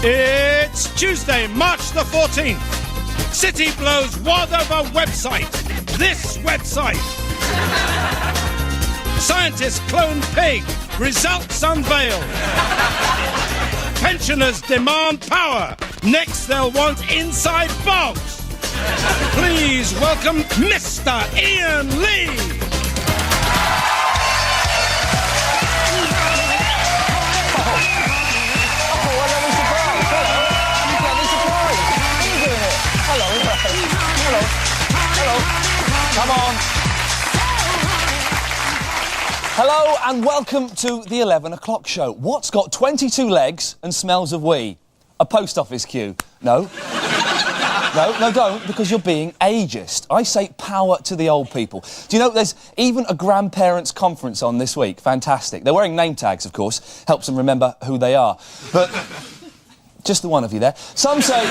It's Tuesday, March the 14th. City blows wad over website. This website. Scientists clone pig. Results unveiled. Pensioners demand power. Next they'll want inside box. Please welcome Mr. Ian Lee. Come on. Hello and welcome to the 11 o'clock show. What's got 22 legs and smells of wee? A post office queue. No. No, don't, because you're being ageist. I say power to the old people. Do you know there's even a grandparents' conference on this week? Fantastic. They're wearing name tags, of course. Helps them remember who they are. But... just the one of you there. Some say...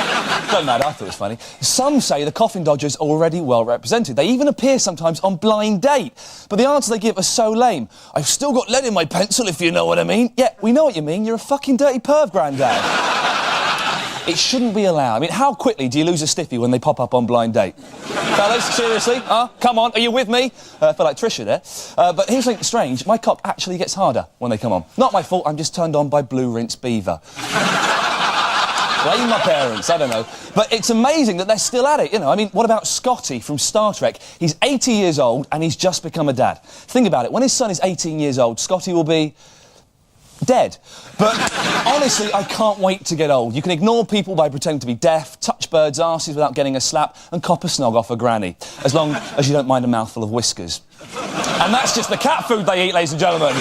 don't matter, I thought it was funny. Some say the coffin dodgers are already well represented. They even appear sometimes on Blind Date. But the answers they give are so lame. I've still got lead in my pencil, if you know what I mean. Yeah, we know what you mean. You're a fucking dirty perv, Grandad. It shouldn't be allowed. I mean, how quickly do you lose a stiffy when they pop up on Blind Date? Fellas, seriously? Huh? Come on, are you with me? I feel like Trisha there. But here's something strange. My cock actually gets harder when they come on. Not my fault, I'm just turned on by Blue Rinse Beaver. Blame my parents, I don't know. But it's amazing that they're still at it, you know. I mean, what about Scotty from Star Trek? He's 80 years old and he's just become a dad. Think about it. When his son is 18 years old, Scotty will be... dead. But honestly, I can't wait to get old. You can ignore people by pretending to be deaf, touch birds' arses without getting a slap, and cop a snog off a granny. As long as you don't mind a mouthful of whiskers. And that's just the cat food they eat, ladies and gentlemen.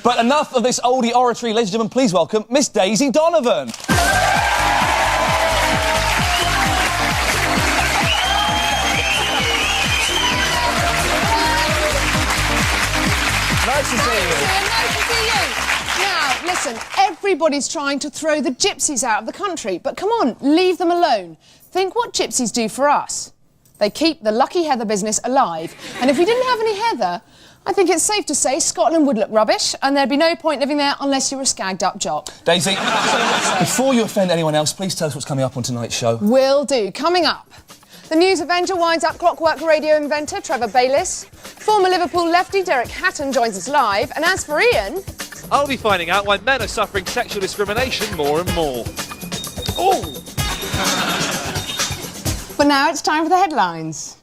But enough of this oldie oratory, ladies and gentlemen, please welcome Miss Daisy Donovan. Nice to see you. Nice to see you. Now, listen, everybody's trying to throw the gypsies out of the country, but come on, leave them alone. Think what gypsies do for us. They keep the Lucky Heather business alive, and if we didn't have any heather, I think it's safe to say Scotland would look rubbish and there'd be no point living there unless you were a skagged-up jock. Daisy, before you offend anyone else, please tell us what's coming up on tonight's show. Will do. Coming up, the News Avenger winds up clockwork radio inventor Trevor Bayliss. Former Liverpool lefty Derek Hatton joins us live. And as for Ian... I'll be finding out why men are suffering sexual discrimination more and more. Oh! But now it's time for the headlines.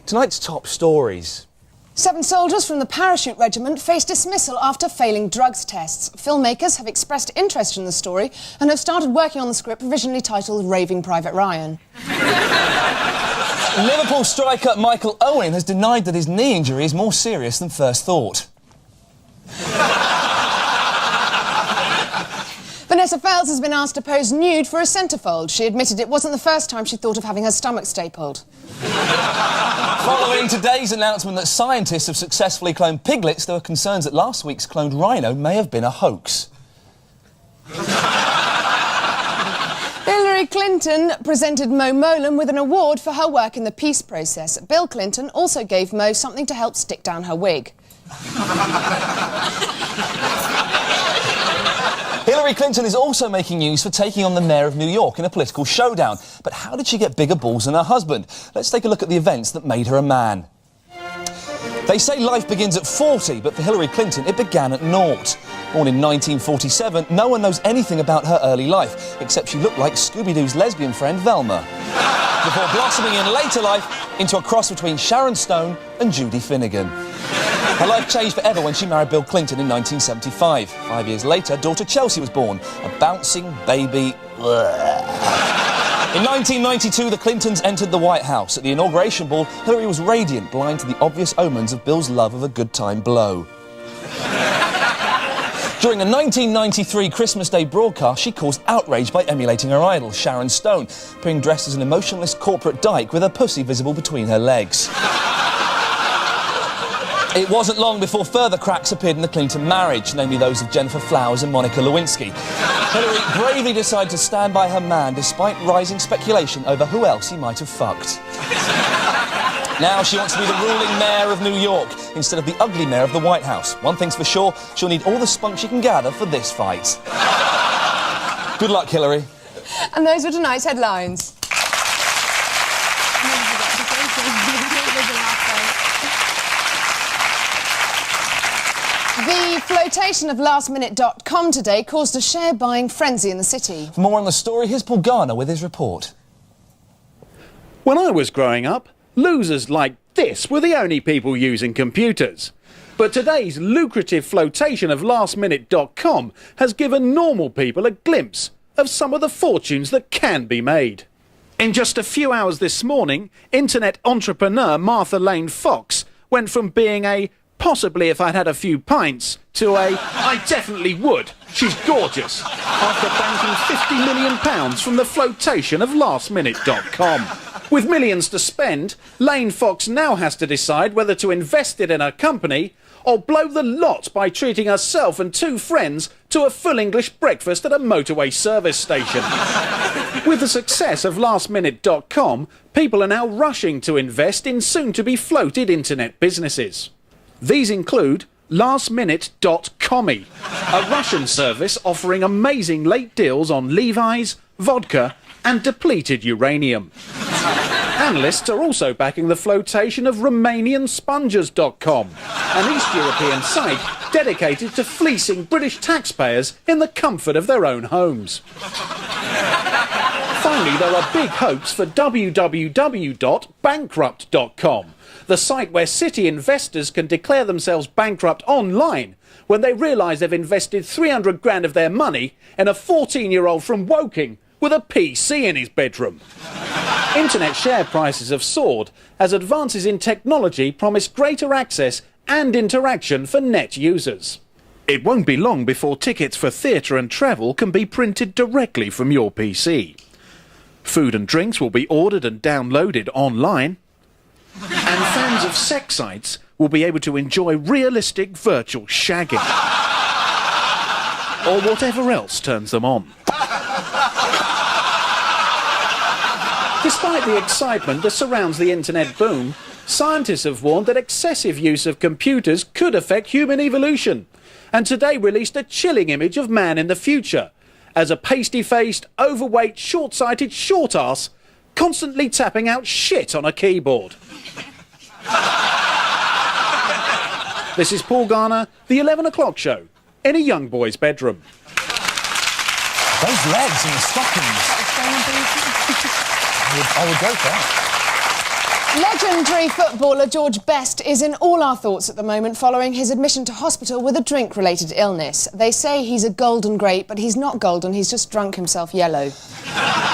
Tonight's top stories. 7 soldiers from the Parachute Regiment face dismissal after failing drugs tests. Filmmakers have expressed interest in the story and have started working on the script provisionally titled Raving Private Ryan. Liverpool striker Michael Owen has denied that his knee injury is more serious than first thought. Vanessa Feltz has been asked to pose nude for a centrefold. She admitted it wasn't the first time she thought of having her stomach stapled. Following today's announcement that scientists have successfully cloned piglets, there were concerns that last week's cloned rhino may have been a hoax. Hillary Clinton presented Mo Mowlam with an award for her work in the peace process. Bill Clinton also gave Mo something to help stick down her wig. Hillary Clinton is also making news for taking on the mayor of New York in a political showdown. But how did she get bigger balls than her husband? Let's take a look at the events that made her a man. They say life begins at 40, but for Hillary Clinton, it began at 0. Born in 1947, no one knows anything about her early life, except she looked like Scooby-Doo's lesbian friend Velma. Before blossoming in later life into a cross between Sharon Stone and Judy Finnegan. Her life changed forever when she married Bill Clinton in 1975. 5 years later, daughter Chelsea was born, a bouncing baby. In 1992, the Clintons entered the White House. At the inauguration ball, Hillary was radiant, blind to the obvious omens of Bill's love of a good time blow. During a 1993 Christmas Day broadcast, she caused outrage by emulating her idol, Sharon Stone, appearing dressed as an emotionless corporate dyke with her pussy visible between her legs. It wasn't long before further cracks appeared in the Clinton marriage, namely those of Jennifer Flowers and Monica Lewinsky. Hillary bravely decided to stand by her man despite rising speculation over who else he might have fucked. Now she wants to be the ruling mayor of New York. instead of the ugly mayor of the White House. One thing's for sure, she'll need all the spunk she can gather for this fight. Good luck, Hillary. And those were tonight's headlines. The flotation of lastminute.com today caused a share-buying frenzy in the city. For more on the story, here's Paul Garner with his report. When I was growing up, losers like this were the only people using computers. But today's lucrative flotation of lastminute.com has given normal people a glimpse of some of the fortunes that can be made. In just a few hours this morning, internet entrepreneur Martha Lane Fox went from being a possibly if I'd had a few pints to a I definitely would. She's gorgeous. After banking £50 million from the flotation of lastminute.com. With millions to spend, Lane Fox now has to decide whether to invest it in her company or blow the lot by treating herself and two friends to a full English breakfast at a motorway service station. With the success of lastminute.com, people are now rushing to invest in soon-to-be-floated internet businesses. These include lastminute.commie, a Russian service offering amazing late deals on Levi's, vodka and depleted uranium. Analysts are also backing the flotation of RomanianSponges.com, an East European site dedicated to fleecing British taxpayers in the comfort of their own homes. Finally, there are big hopes for www.bankrupt.com, the site where city investors can declare themselves bankrupt online when they realise they've invested 300 grand of their money in a 14-year-old from Woking with a PC in his bedroom. Internet share prices have soared as advances in technology promise greater access and interaction for net users. It won't be long before tickets for theatre and travel can be printed directly from your PC. Food and drinks will be ordered and downloaded online. And fans of sex sites will be able to enjoy realistic virtual shagging. Or whatever else turns them on. Despite the excitement that surrounds the internet boom, scientists have warned that excessive use of computers could affect human evolution, and today released a chilling image of man in the future as a pasty-faced, overweight, short-sighted short-ass constantly tapping out shit on a keyboard. This is Paul Garner, the 11 o'clock show, in a young boy's bedroom. Those legs and the stockings. I would go for that. Legendary footballer George Best is in all our thoughts at the moment following his admission to hospital with a drink-related illness. They say he's a golden grape, but he's not golden, he's just drunk himself yellow.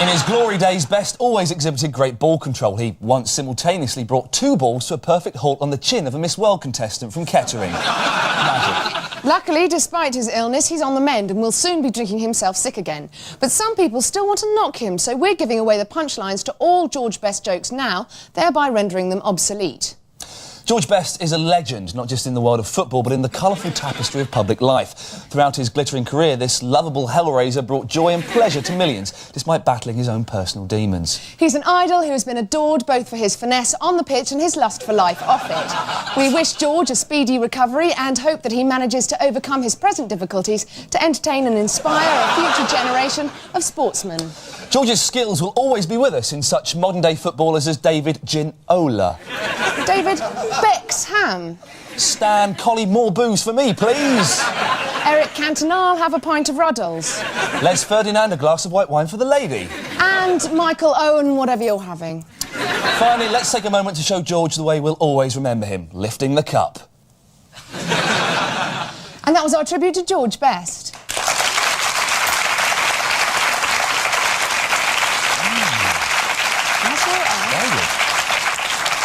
In his glory days, Best always exhibited great ball control. He once simultaneously brought two balls to a perfect halt on the chin of a Miss World contestant from Kettering. Magic. Luckily, despite his illness, he's on the mend and will soon be drinking himself sick again. But some people still want to knock him, so we're giving away the punchlines to all George Best jokes now, thereby rendering them obsolete. George Best is a legend, not just in the world of football, but in the colourful tapestry of public life. Throughout his glittering career, this lovable hellraiser brought joy and pleasure to millions, despite battling his own personal demons. He's an idol who has been adored both for his finesse on the pitch and his lust for life off it. We wish George a speedy recovery and hope that he manages to overcome his present difficulties to entertain and inspire a future generation of sportsmen. George's skills will always be with us in such modern-day footballers as David Ginola. David Beckham. Stan Collie, more booze for me, please. Eric Cantona, I'll have a pint of Ruddles. Les Ferdinand, a glass of white wine for the lady. And Michael Owen, whatever you're having. Finally, let's take a moment to show George the way we'll always remember him, lifting the cup. And that was our tribute to George Best.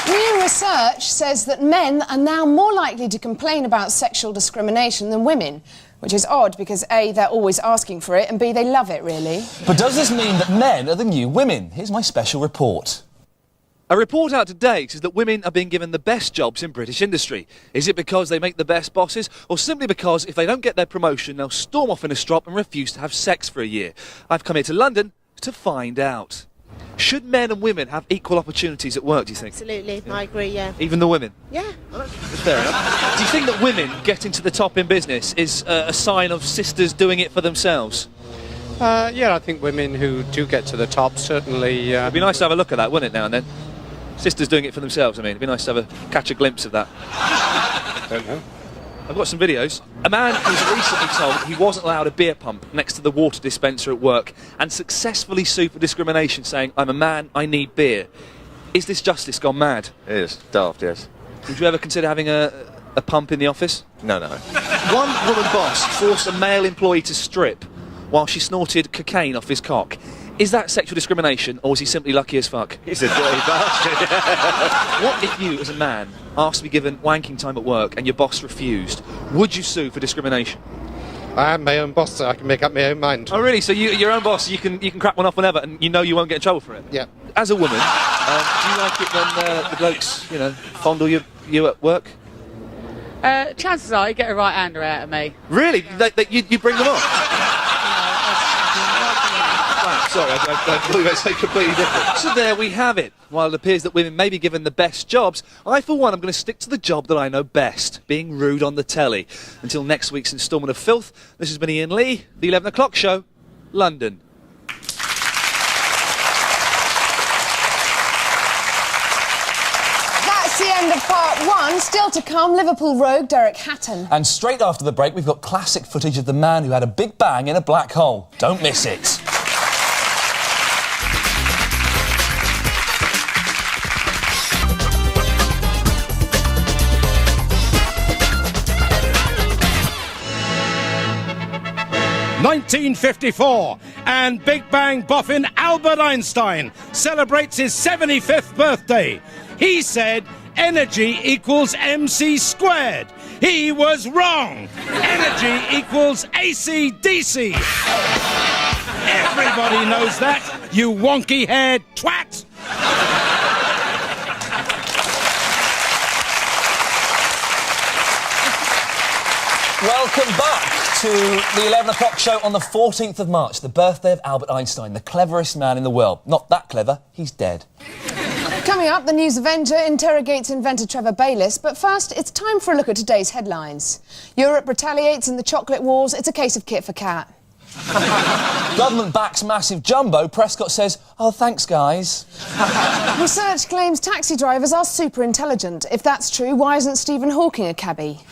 New research says that men are now more likely to complain about sexual discrimination than women, which is odd because A, they're always asking for it, and B, they love it, really. But does this mean that men are the new women? Here's my special report. A report out today says that women are being given the best jobs in British industry. Is it because they make the best bosses, or simply because if they don't get their promotion, they'll storm off in a strop and refuse to have sex for a year? I've come here to London to find out. Should men and women have equal opportunities at work, do you think? Absolutely, I agree, yeah. Even the women? Yeah. That's fair enough. Do you think that women getting to the top in business is a sign of sisters doing it for themselves? Yeah, I think women who do get to the top certainly... It'd be nice to have a look at that, wouldn't it, now and then? Sisters doing it for themselves, I mean. It'd be nice to catch a glimpse of that. don't know. I've got some videos. A man was recently told he wasn't allowed a beer pump next to the water dispenser at work and successfully sued for discrimination, saying, "I'm a man, I need beer." Is this justice gone mad? It is daft, yes. Would you ever consider having a pump in the office? No, no. One woman boss forced a male employee to strip while she snorted cocaine off his cock. Is that sexual discrimination, or is he simply lucky as fuck? He's a dirty bastard. What if you, as a man, asked to be given wanking time at work and your boss refused? Would you sue for discrimination? I am my own boss, so I can make up my own mind. Oh, really? So you're your own boss, you can crap one off whenever, and you know you won't get in trouble for it? Yeah. As a woman, do you like it when the blokes, fondle you at work? Chances are you get a right-hander out of me. Really? You bring them on? Sorry, I thought you were saying completely different. So there we have it. While it appears that women may be given the best jobs, I, for one, am going to stick to the job that I know best, being rude on the telly. Until next week's instalment of Filth, this has been Ian Lee, The 11 O'Clock Show, London. That's the end of part one. Still to come, Liverpool rogue Derek Hatton. And straight after the break, we've got classic footage of the man who had a big bang in a black hole. Don't miss it. (1954), and Big Bang boffin Albert Einstein celebrates his 75th birthday. He said energy equals MC squared. He was wrong. Energy equals AC/DC. Everybody knows that, you wonky-haired twat. Welcome back to the 11 O'Clock Show on the 14th of March, the birthday of Albert Einstein, the cleverest man in the world. Not that clever, he's dead. Coming up, the News Avenger interrogates inventor Trevor Bayliss, but first, it's time for a look at today's headlines. Europe retaliates in the chocolate wars, it's a case of kit for cat. Government backs massive jumbo, Prescott says, "Oh, thanks, guys." Research claims taxi drivers are super intelligent. If that's true, why isn't Stephen Hawking a cabbie?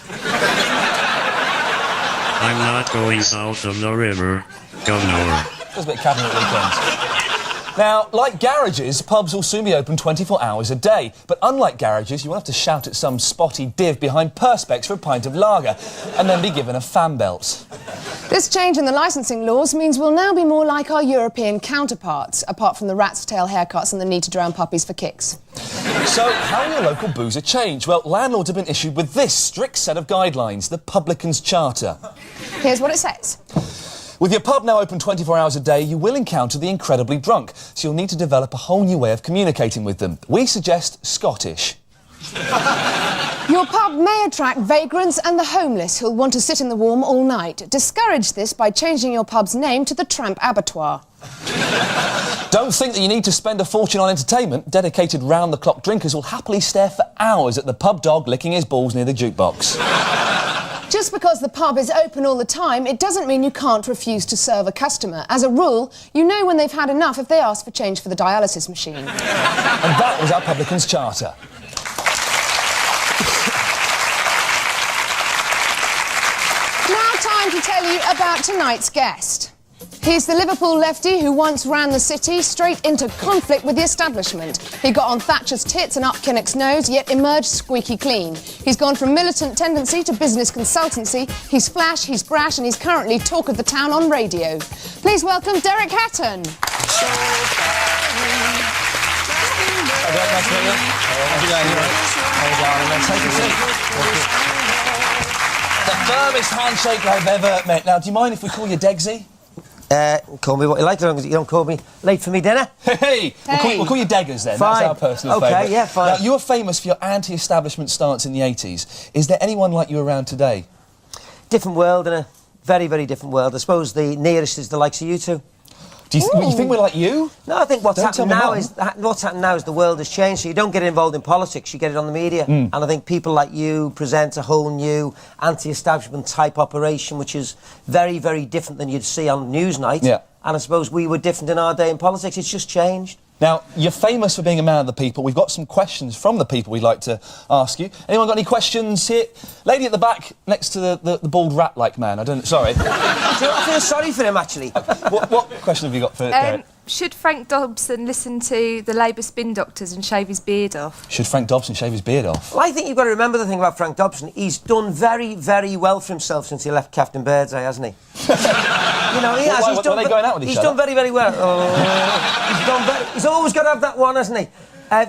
I'm not going south of the river, Governor. Feels a bit cabinet weekend. Now, like garages, pubs will soon be open 24 hours a day. But unlike garages, you won't have to shout at some spotty div behind Perspex for a pint of lager and then be given a fan belt. This change in the licensing laws means we'll now be more like our European counterparts, apart from the rat's tail haircuts and the need to drown puppies for kicks. So, how will your local boozer change? Well, landlords have been issued with this strict set of guidelines, the Publican's Charter. Here's what it says. With your pub now open 24 hours a day, you will encounter the incredibly drunk, so you'll need to develop a whole new way of communicating with them. We suggest Scottish. Your pub may attract vagrants and the homeless who'll want to sit in the warm all night. Discourage this by changing your pub's name to the Tramp Abattoir. Don't think that you need to spend a fortune on entertainment. Dedicated round-the-clock drinkers will happily stare for hours at the pub dog licking his balls near the jukebox. Just because the pub is open all the time, it doesn't mean you can't refuse to serve a customer. As a rule, you know when they've had enough if they ask for change for the dialysis machine. And that was our Publican's Charter. Now time to tell you about tonight's guest. He's the Liverpool lefty who once ran the city straight into conflict with the establishment. He got on Thatcher's tits and up Kinnock's nose, yet emerged squeaky clean. He's gone from militant tendency to business consultancy. He's flash, he's brash, and he's currently talk of the town on radio. Please welcome Derek Hatton. The firmest handshake I've ever met. Now, do you mind if we call you Degsy? Call me what you like, as long as you don't call me late for me dinner. Hey! We'll call you Deggers then. Fine. That's our personal favourite. Okay, yeah, fine. Now, you were famous for your anti-establishment stance in the 80s. Is there anyone like you around today? Different world, and a very, very different world. I suppose the nearest is the likes of you two. Do you think we're like you? No, I think what's Don't tell happened me now is the world has changed. So you don't get involved in politics, you get it on the media. And I think people like you present a whole new anti-establishment type operation, which is very, very different than you'd see on Newsnight. Yeah. And I suppose we were different in our day in politics. It's just changed. Now, you're famous for being a man of the people. We've got some questions from the people we'd like to ask you. Anyone got any questions here? Lady at the back, next to the bald rat-like man. Sorry. I feel sorry for him, actually. What question have you got for Derek? Should Frank Dobson listen to the Labour spin doctors and shave his beard off? Should Frank Dobson shave his beard off? Well, I think you've got to remember the thing about Frank Dobson. He's done very, very well for himself since he left Captain Birdseye, hasn't he? You know, he has. Why are they going out with each He's other? done very, very well. He's always got to have that one, hasn't he?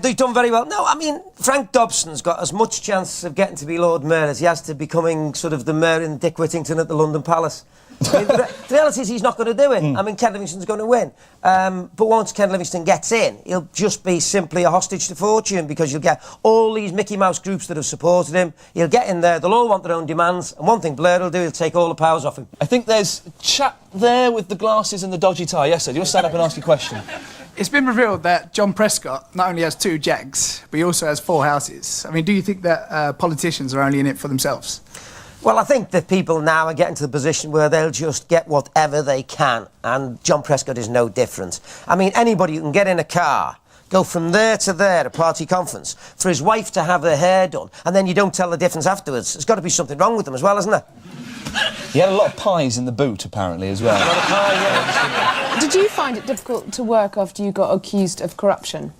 He's done very well. No, I mean, Frank Dobson's got as much chance of getting to be Lord Mayor as he has to becoming sort of the mayor in Dick Whittington at the London Palace. I mean, the reality is he's not going to do it. I mean, Ken Livingstone's going to win. But once Ken Livingstone gets in, he'll just be simply a hostage to fortune, because you'll get all these Mickey Mouse groups that have supported him. He'll get in there, they'll all want their own demands, and one thing Blair will do, he'll take all the powers off him. I think there's a chap there with the glasses and the dodgy tie. Yes, sir, do you want to stand up and ask your question? It's been revealed that John Prescott not only has 2 Jags, but he also has 4 houses. I mean, do you think that politicians are only in it for themselves? Well, I think that people now are getting to the position where they'll just get whatever they can, and John Prescott is no different. I mean, anybody who can get in a car, go from there to there, a party conference, for his wife to have her hair done, and then you don't tell the difference afterwards. There's got to be something wrong with them as well, isn't there? He had a lot of pies in the boot, apparently, as well. A lot of pie, yeah. Did you find it difficult to work after you got accused of corruption?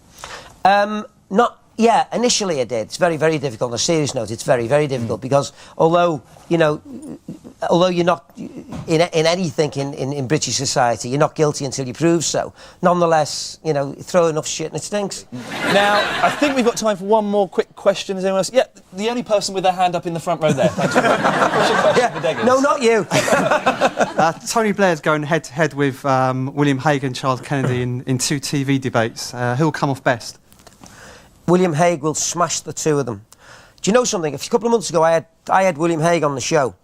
Yeah, initially I did. It's very, very difficult. On a serious note, it's very, very difficult because although you're not in anything in British society, you're not guilty until you prove so. Nonetheless, you throw enough shit and it stinks. Now, I think we've got time for one more quick question. Is anyone else? Yeah, the only person with their hand up in the front row there. Thanks for that. What's your question for Deggers? No, not you. Tony Blair's going head-to-head with William Hague and Charles Kennedy in 2 TV debates. Who'll come off best? William Hague will smash the 2 of them. Do you know something? A couple of months ago, I had William Hague on the show,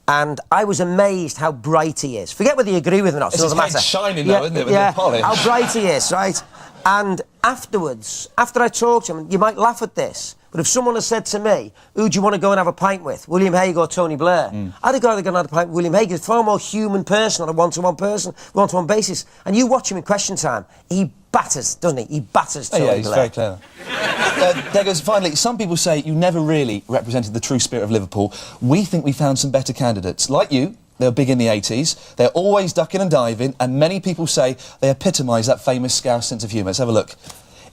and I was amazed how bright he is. Forget whether you agree with him or not. It doesn't matter. It's shining, though, isn't it, with the polish? How bright he is, right? And afterwards, after I talked to him, you might laugh at this, but if someone had said to me, who do you want to go and have a pint with, William Hague or Tony Blair? I'd have gone and had a pint with William Hague. He's a far more human person on a one-to-one basis. And you watch him in Question Time, he batters, doesn't he? He batters Tony Blair. Yeah, he's very clever. Deggers, finally, some people say you never really represented the true spirit of Liverpool. We think we found some better candidates. Like you, they were big in the 80s, they're always ducking and diving, and many people say they epitomise that famous Scouse sense of humour. Let's have a look.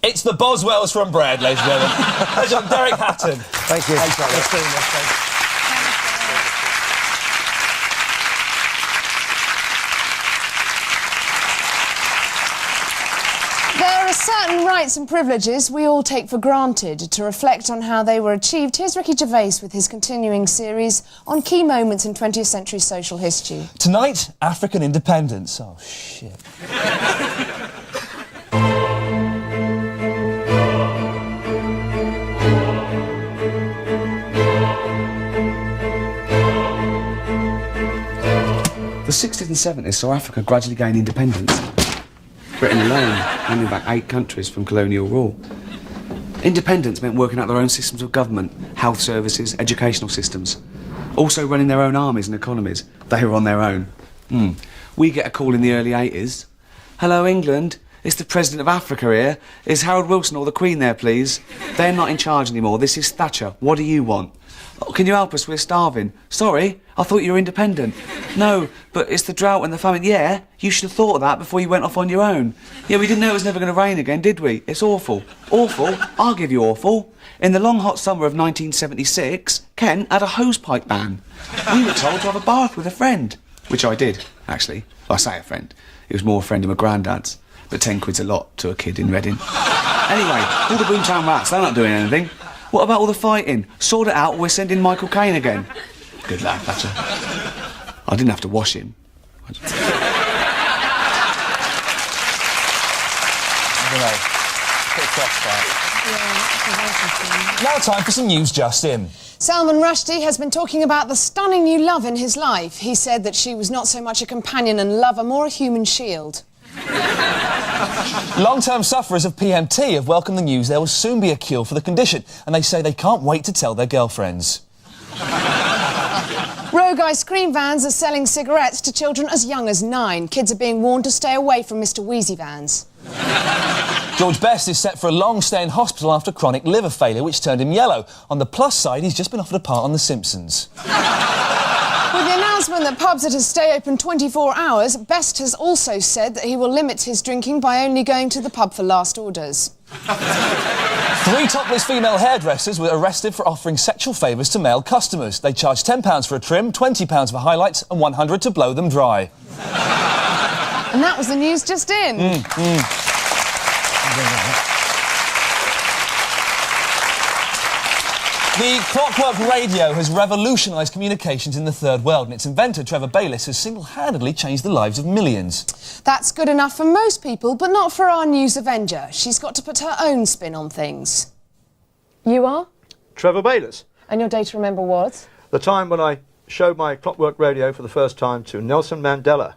It's the Boswells from Bread, ladies and gentlemen. Ladies and Derek Hatton. Thank you. Thanks, Derek. There are certain rights and privileges we all take for granted. To reflect on how they were achieved, here's Ricky Gervais with his continuing series on key moments in 20th century social history. Tonight, African independence. Oh, shit. The 60s and 70s saw Africa gradually gain independence. Britain alone handing back 8 countries from colonial rule. Independence meant working out their own systems of government, health services, educational systems. Also running their own armies and economies. They were on their own. We get a call in the early 80s. Hello, England. It's the President of Africa here. Is Harold Wilson or the Queen there, please? They're not in charge anymore. This is Thatcher. What do you want? Oh, can you help us? We're starving. Sorry, I thought you were independent. No, but it's the drought and the famine. Yeah, you should have thought of that before you went off on your own. Yeah, we didn't know it was never going to rain again, did we? It's awful. Awful? I'll give you awful. In the long hot summer of 1976, Ken had a hosepipe ban. We were told to have a bath with a friend. Which I did, actually. I say a friend. It was more a friend of my granddad's. But 10 quid's a lot to a kid in Reading. Anyway, all the Boomtown Rats, they're not doing anything. What about all the fighting? Sort it out, we're sending Michael Caine again. Good lad, Thatcher. I didn't have to wash him. Now time for some news just in. Salman Rushdie has been talking about the stunning new love in his life. He said that she was not so much a companion and lover, more a human shield. Long-term sufferers of PMT have welcomed the news there will soon be a cure for the condition, and they say they can't wait to tell their girlfriends. Rogue ice cream vans are selling cigarettes to children as young as 9. Kids are being warned to stay away from Mr Wheezy vans. George Best is set for a long stay in hospital after chronic liver failure, which turned him yellow. On the plus side, he's just been offered a part on The Simpsons. With the announcement that pubs are to stay open 24 hours, Best has also said that he will limit his drinking by only going to the pub for last orders. 3 topless female hairdressers were arrested for offering sexual favours to male customers. They charged £10 for a trim, £20 for highlights and £100 to blow them dry. And that was the news just in. The Clockwork Radio has revolutionised communications in the third world, and its inventor, Trevor Bayliss, has single-handedly changed the lives of millions. That's good enough for most people, but not for our news Avenger. She's got to put her own spin on things. You are? Trevor Bayliss. And your day to remember was? The time when I showed my Clockwork Radio for the first time to Nelson Mandela.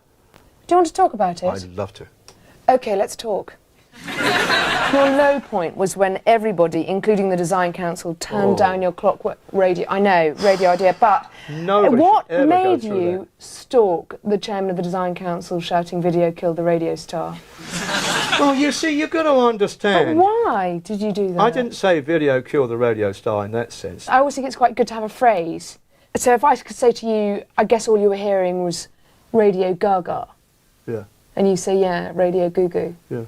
Do you want to talk about it? I'd love to. OK, let's talk. Your low point was when everybody, including the Design Council, turned down your Clockwork Radio. I know, radio idea, but what made you stalk the chairman of the Design Council shouting "Video killed the radio star"? Well, you see, you've got to understand. But why did you do that? I didn't say video killed the radio star in that sense. I always think it's quite good to have a phrase. So if I could say to you, I guess all you were hearing was Radio Gaga. Yeah. And you say, yeah, Radio Goo Goo. Yeah.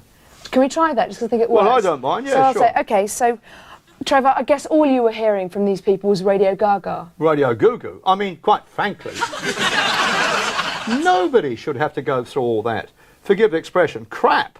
Can we try that, just because I think it works? Well, I don't mind, yeah, so I'll sure. say, OK, so, Trevor, I guess all you were hearing from these people was Radio Gaga. Radio Goo Goo? I mean, quite frankly, nobody should have to go through all that. Forgive the expression, crap.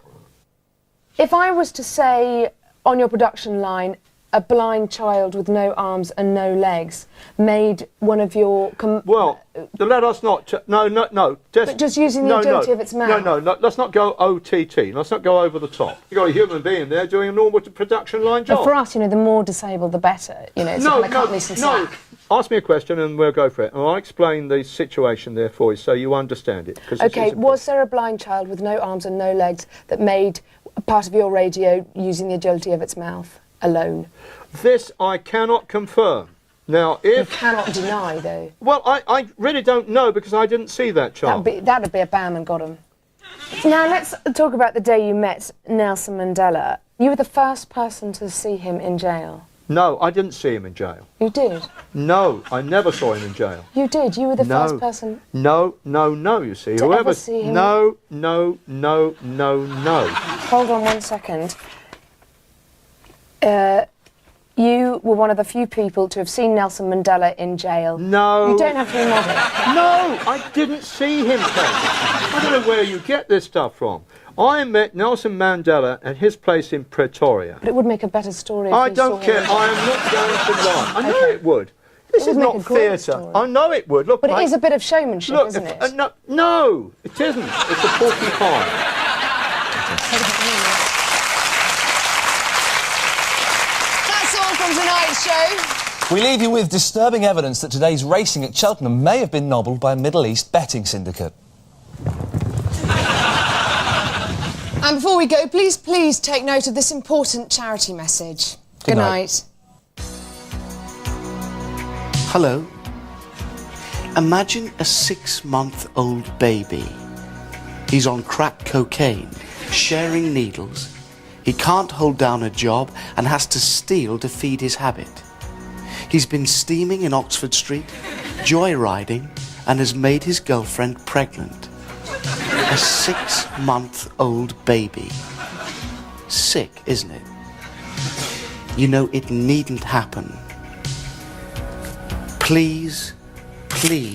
If I was to say, on your production line, a blind child with no arms and no legs made one of your... Well, let us not... No. But just using the agility of its mouth. No, let's not go OTT. Let's not go over the top. You've got a human being there doing a normal production line job. But for us, you know, the more disabled, the better. You know, so no. Ask me a question and we'll go for it. And I'll explain the situation there for you so you understand it. OK, was there a blind child with no arms and no legs that made part of your radio using the agility of its mouth alone? This I cannot confirm. Now, if... You cannot deny, though. Well, I really don't know because I didn't see that child. That'd be a bam and got him. Now, let's talk about the day you met Nelson Mandela. You were the first person to see him in jail. No, I didn't see him in jail. You did? No, I never saw him in jail. You did? You were the first person... No, you see. To ever see him... No. Hold on 1 second. You were one of the few people to have seen Nelson Mandela in jail. No. You don't have to be modest. No, I didn't see him, Kate. I don't know where you get this stuff from. I met Nelson Mandela at his place in Pretoria. But it would make a better story if I you don't saw care. him. I am not going to lie. I know it would. This is not theatre. I know it would. Look, but it is a bit of showmanship, isn't it? No, it isn't. It's a porcupine. From tonight's show. We leave you with disturbing evidence that today's racing at Cheltenham may have been nobbled by a Middle East betting syndicate. And before we go, please take note of this important charity message. Good night. Hello. Imagine a 6-month-old baby. He's on crack cocaine, sharing needles. He can't hold down a job and has to steal to feed his habit. He's been steaming in Oxford Street, joyriding, and has made his girlfriend pregnant. A 6-month-old baby. Sick, isn't it? You know, it needn't happen. Please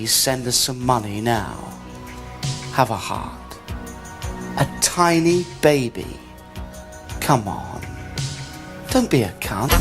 send us some money now. Have a heart. A tiny baby. Come on. Don't be a cunt.